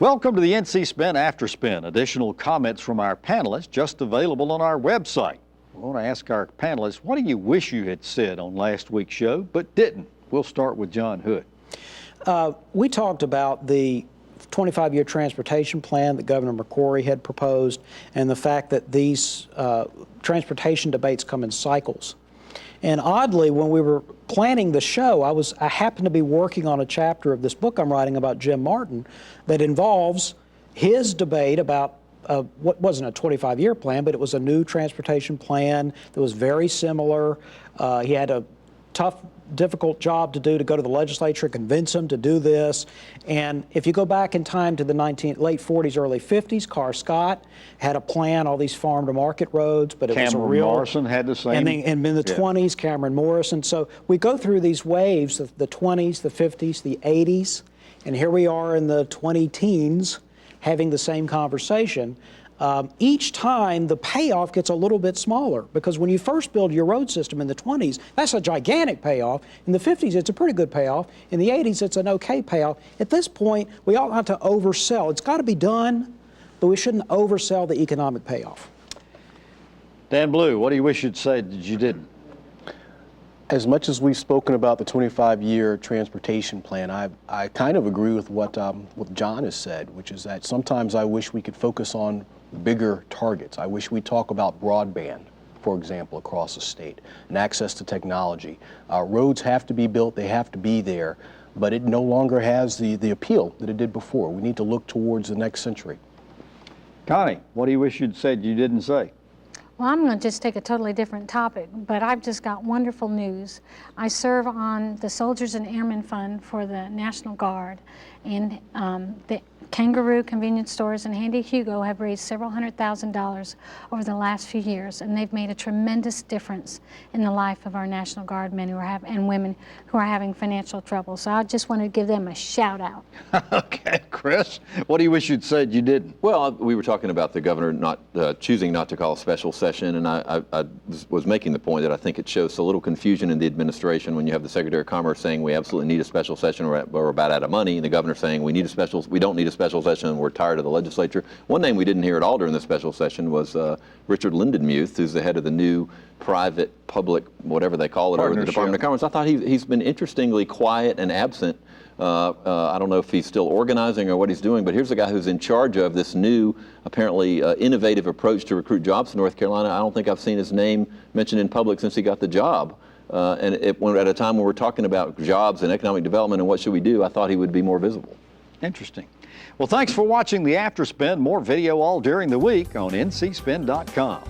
Welcome to the NC Spin After Spin. Additional comments from our panelists just available on our website. We want to ask our panelists, what do you wish you had said on last week's show but didn't? We'll start with John Hood. We talked about the 25-year transportation plan that Governor McCrory had proposed and the fact that these transportation debates come in cycles. And oddly, when we were planning the show, I happened to be working on a chapter of this book I'm writing about Jim Martin that involves his debate about what wasn't a 25-year plan, but it was a new transportation plan that was very similar. He had a tough, difficult job to do, to go to the legislature, convince them to do this. And if you go back in time to the late 40s, early 50s, Carr Scott had a plan, all these farm-to-market roads, but it was a real... Morrison had the same. And in the 20s, Cameron Morrison. So we go through these waves, the 20s, the 50s, the 80s, and here we are in the 20-teens having the same conversation. Each time the payoff gets a little bit smaller, because when you first build your road system in the 20s, that's a gigantic payoff. In the 50s, it's a pretty good payoff. In the 80s, it's an okay payoff. At this point, we ought not to oversell. It's got to be done, but we shouldn't oversell the economic payoff. Dan Blue, what do you wish you'd said that you didn't? As much as we've spoken about the 25-year transportation plan, I kind of agree with what John has said, which is that sometimes I wish we could focus on bigger targets. I wish we'd talk about broadband, for example, across the state, and access to technology. Roads have to be built, they have to be there, but it no longer has the appeal that it did before. We need to look towards the next century. Connie, what do you wish you'd said you didn't say? Well, I'm going to just take a totally different topic, but I've just got wonderful news. I serve on the Soldiers and Airmen Fund for the National Guard, and the Kangaroo convenience stores and Handy Hugo have raised several $100,000 over the last few years, and they've made a tremendous difference in the life of our National Guard men and women who are having financial trouble. So I just want to give them a shout out. Okay, Chris, what do you wish you'd said you didn't? Well, we were talking about the governor not choosing not to call a special session, and I was making the point that I think it shows a little confusion in the administration when you have the Secretary of Commerce saying we absolutely need a special session, we're about out of money, and the governor saying we don't need a special session, and we're tired of the legislature. One name we didn't hear at all during the special session was Richard Lindenmuth, who's the head of the new private-public, whatever they call it, over the Department of Commerce. I thought he's been interestingly quiet and absent. I don't know if he's still organizing or what he's doing, but here's a guy who's in charge of this new, apparently innovative approach to recruit jobs in North Carolina. I don't think I've seen his name mentioned in public since he got the job. And at a time when we're talking about jobs and economic development and what should we do, I thought he would be more visible. Interesting. Well, thanks for watching the After Spin. More video all during the week on ncspin.com.